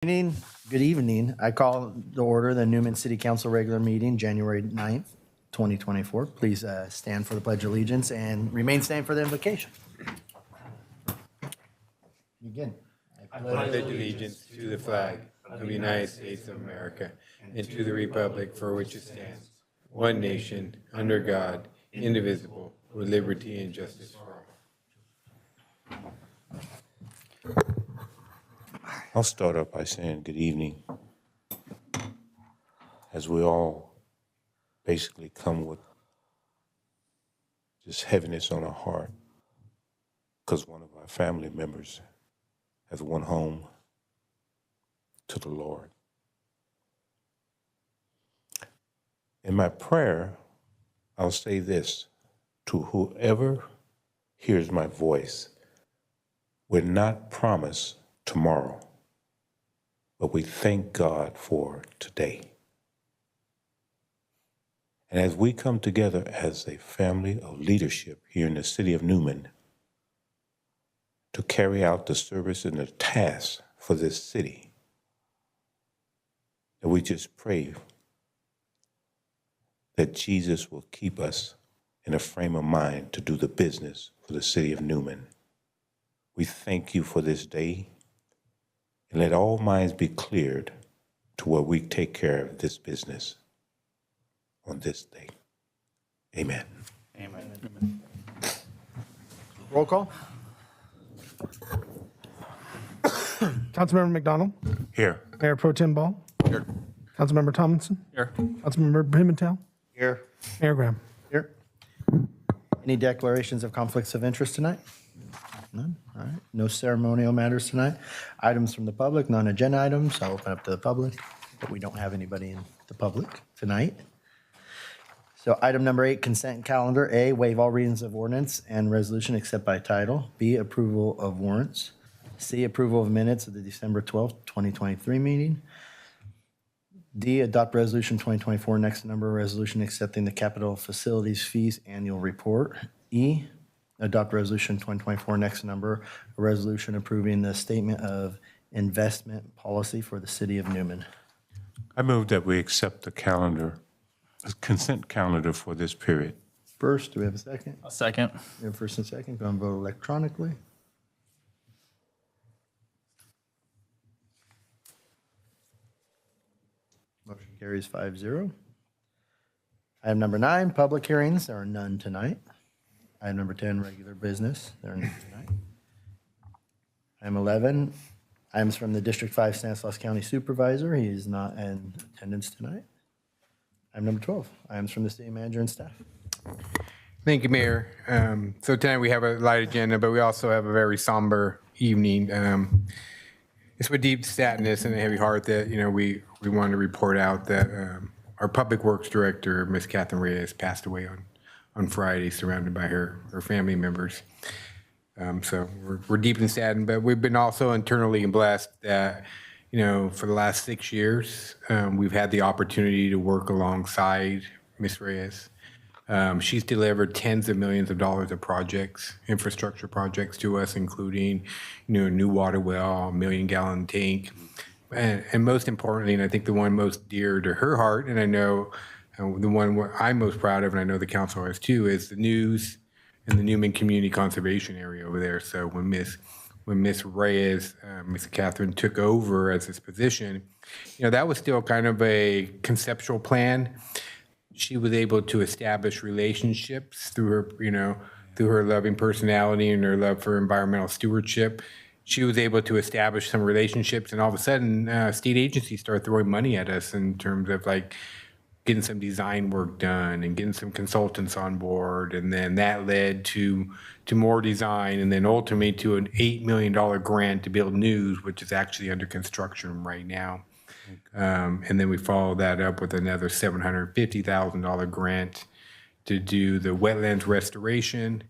Good evening. I call to order the Newman City Council regular meeting, January 9th, 2024. Please stand for the Pledge of Allegiance and remain standing for the invocation. Begin. I pledge allegiance to the flag of the United States of America and to the republic for which it stands, one nation, under God, indivisible, with liberty and justice for all. I'll start up by saying good evening, as we all basically come with just heaviness on our heart because one of our family members has went home to the Lord. In my prayer, I'll say this to whoever hears my voice: we're not promised tomorrow, but we thank God for today. And as we come together as a family of leadership here in the city of Newman to carry out the service and the task for this city, that we just pray that Jesus will keep us in a frame of mind to do the business for the city of Newman. We thank you for this day, and let all minds be cleared to where we take care of this business on this day. Amen. Amen. Roll call. Councilmember McDonald. Here. Mayor Pro Tem Ball. Here. Councilmember Tomlinson. Here. Councilmember Pimentel. Here. Mayor Graham. Here. Any declarations of conflicts of interest tonight? None? All right. No ceremonial matters tonight. Items from the public, non-agenda items. I'll open up to the public, but we don't have anybody in the public tonight. So item number 8, consent calendar. A, waive all readings of ordinance and resolution except by title. B, approval of warrants. C, approval of minutes of the December 12th, 2023 meeting. D, adopt resolution 2024 next number resolution accepting the capital facilities fees annual report. E, adopt resolution 2024 next number, a resolution approving the statement of investment policy for the city of Newman. I move that we accept the calendar, the consent calendar for this period. First, do we have a second? A second. We have first and second. Go and vote electronically. Motion carries 5-0. Item number 9, public hearings. There are none tonight. Item number 10, regular business. There are none tonight. Item 11, items from the District 5 Stanislaus County Supervisor. He is not in attendance tonight. Item number 12, items from the city manager and staff. Thank you, Mayor. So tonight we have a light agenda, but we also have a very somber evening. It's with deep sadness and a heavy heart that, we want to report out that our Public Works Director, Ms. Catherine Reyes, passed away on Friday, surrounded by her family members. So we're deeply saddened, but we've been also internally blessed that, for the last 6 years, we've had the opportunity to work alongside Ms. Reyes. She's delivered tens of millions of dollars of projects, infrastructure projects to us, including, a new water well, a 1 million gallon tank. And most importantly, and I think the one most dear to her heart, and I know the one I'm most proud of, and I know the council is too, is the news and the Newman Community Conservation Area over there. So when Miss Reyes, Miss Catherine took over as this position, that was still kind of a conceptual plan. She was able to establish relationships through her, through her loving personality and her love for environmental stewardship. She was able to establish some relationships, and all of a sudden, state agencies start throwing money at us in terms of getting some design work done and getting some consultants on board, and then that led to more design, and then ultimately to an $8 million grant to build news, which is actually under construction right now. And then we followed that up with another $750,000 grant to do the wetlands restoration,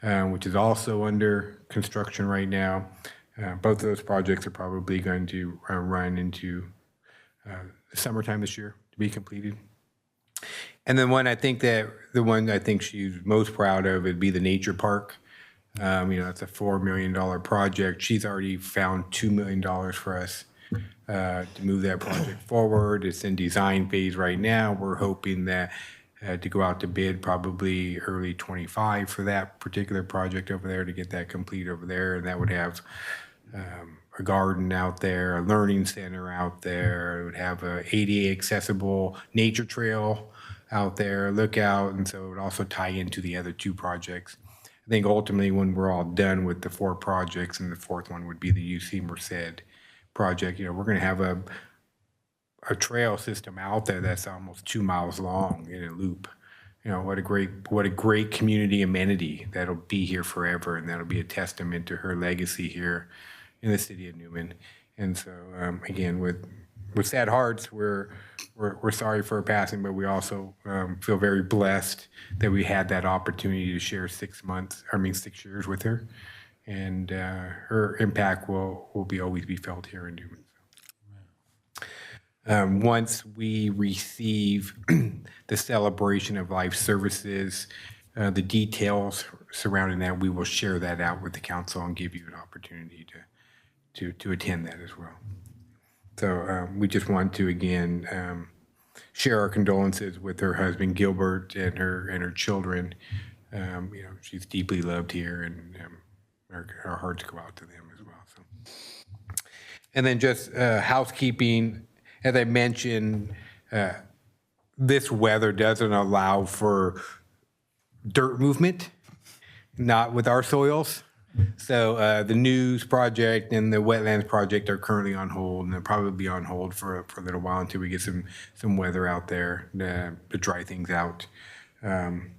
which is also under construction right now. Both of those projects are probably going to run into summertime this year to be completed. And then the one I think she's most proud of would be the nature park. It's a $4 million project. She's already found $2 million for us to move that project forward. It's in design phase right now. We're hoping that to go out to bid probably early 25 for that particular project over there to get that complete over there. And that would have a garden out there, a learning center out there. It would have a ADA accessible nature trail out there, lookout, and so it would also tie into the other two projects. I think ultimately when we're all done with the 4 projects, and the 4th one would be the UC Merced project, we're going to have a trail system out there that's almost 2 miles long in a loop. What a great community amenity that'll be here forever, and that'll be a testament to her legacy here in the city of Newman. And so, again, with sad hearts, we're sorry for her passing, but we also feel very blessed that we had that opportunity to share 6 years with her, and her impact will always be felt here in Newman. Once we receive the celebration of life services, the details surrounding that, we will share that out with the council and give you an opportunity to attend that as well. So we just want to again share our condolences with her husband Gilbert and her children. She's deeply loved here, and our hearts go out to them as well. So, and then just housekeeping. As I mentioned, this weather doesn't allow for dirt movement, not with our soils. So the news project and the wetlands project are currently on hold, and they'll probably be on hold for a little while until we get some weather out there to dry things out. And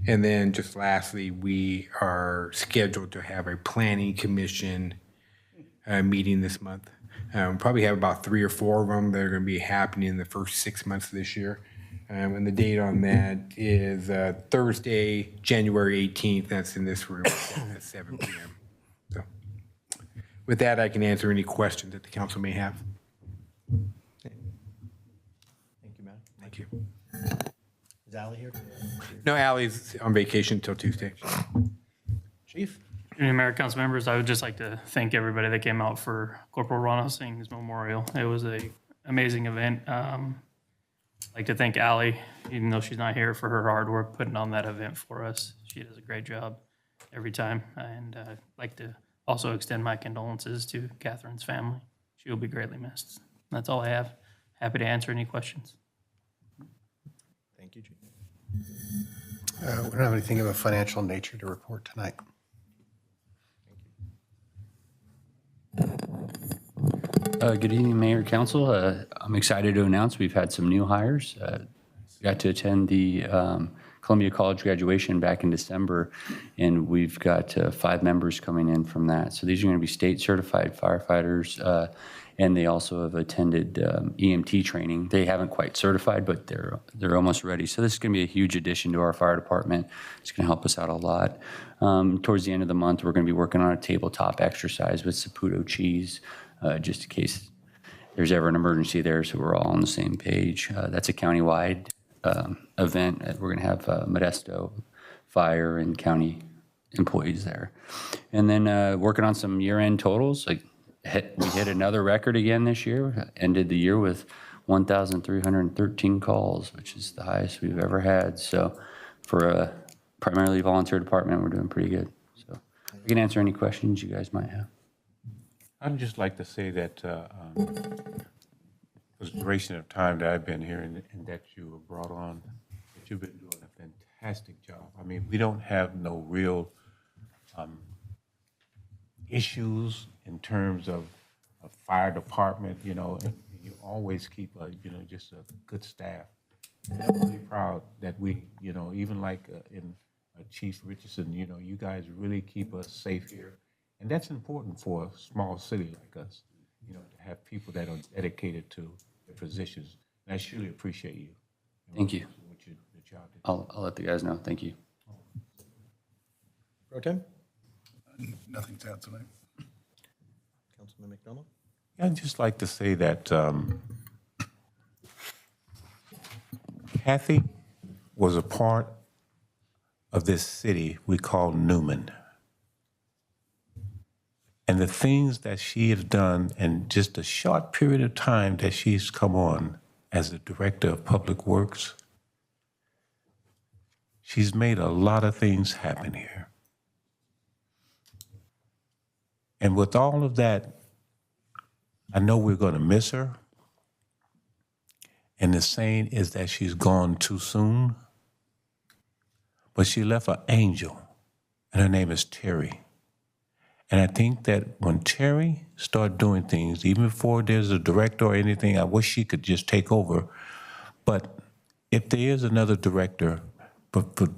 then just lastly, we are scheduled to have a planning commission meeting this month. Probably have about 3 or 4 of them that are going to be happening in the first 6 months of this year. And the date on that is Thursday, January 18th. That's in this room at 7 p.m. So with that, I can answer any questions that the council may have. Thank you, Matt. Thank you. Is Allie here? No, Allie's on vacation until Tuesday. Chief? Mayor, council members, I would just like to thank everybody that came out for Corporal Ronald Singh's memorial. It was an amazing event. I'd like to thank Allie, even though she's not here, for her hard work putting on that event for us. She does a great job every time. And I'd like to also extend my condolences to Catherine's family. She will be greatly missed. That's all I have. Happy to answer any questions. Thank you, Chief. We don't have anything of a financial nature to report tonight. Good evening, Mayor, Council. I'm excited to announce we've had some new hires. Got to attend the Columbia College graduation back in December, and we've got 5 members coming in from that. So these are going to be state certified firefighters, and they also have attended EMT training. They haven't quite certified, but they're almost ready. So this is going to be a huge addition to our fire department. It's going to help us out a lot. Towards the end of the month, we're going to be working on a tabletop exercise with Saputo cheese, just in case there's ever an emergency there, so we're all on the same page. That's a countywide event. We're going to have Modesto Fire and county employees there. And then working on some year-end totals. We hit another record again this year. Ended the year with 1,313 calls, which is the highest we've ever had. So for a primarily volunteer department, we're doing pretty good. So we can answer any questions you guys might have. I'd just like to say that for the duration of time that I've been here and that you were brought on, that you've been doing a fantastic job. I mean, we don't have no real issues in terms of a fire department, and you always keep just a good staff. And I'm really proud that we, even like in Chief Richardson, you guys really keep us safe here. And that's important for a small city like us, to have people that are dedicated to their positions. And I surely appreciate you. Thank you. What the job did. I'll let the guys know. Thank you. Pro Tem? Nothing to add tonight. Councilman McDonald? I'd just like to say that Kathy was a part of this city we call Newman. And the things that she has done in just a short period of time that she's come on as the Director of Public Works, she's made a lot of things happen here. And with all of that, I know we're going to miss her. And the saying is that she's gone too soon. But she left an angel, and her name is Terry. And I think that when Terry started doing things, even before there's a director or anything, I wish she could just take over. But if there is another director, but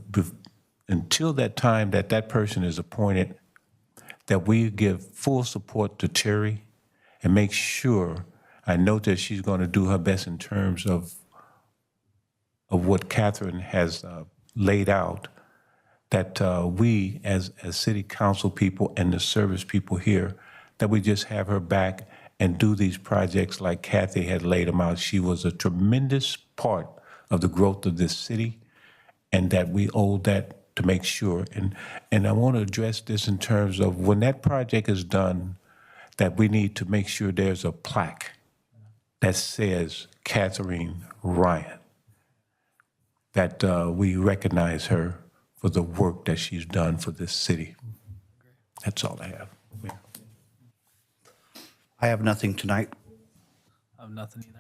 until that time that that person is appointed, that we give full support to Terry and make sure, I know that she's going to do her best in terms of what Catherine has laid out, that we as city council people and the service people here, that we just have her back and do these projects like Kathy had laid them out. She was a tremendous part of the growth of this city, and that we owe that to make sure. And I want to address this in terms of when that project is done, that we need to make sure there's a plaque that says Catherine Ryan, that we recognize her for the work that she's done for this city. That's all I have. Yeah. I have nothing tonight. I have nothing either.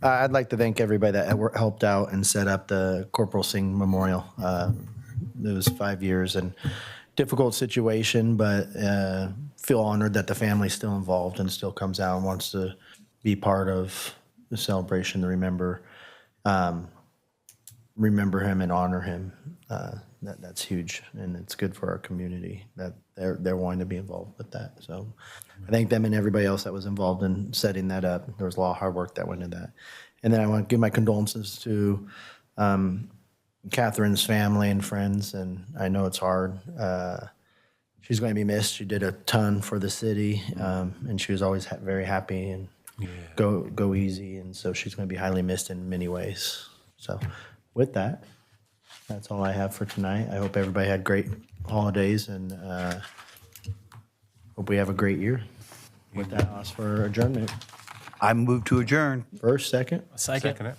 I'd like to thank everybody that helped out and set up the Corporal Singh Memorial. It was 5 years and difficult situation, but feel honored that the family's still involved and still comes out and wants to be part of the celebration to remember him and honor him. That's huge, and it's good for our community that they're wanting to be involved with that. So I thank them and everybody else that was involved in setting that up. There was a lot of hard work that went into that. And then I want to give my condolences to Catherine's family and friends, and I know it's hard. She's going to be missed. She did a ton for the city, and she was always very happy and go easy, and so she's going to be highly missed in many ways. So with that, that's all I have for tonight. I hope everybody had great holidays, and hope we have a great year. With that, I'll ask for adjournment. I move to adjourn. First, second? Second. Second it.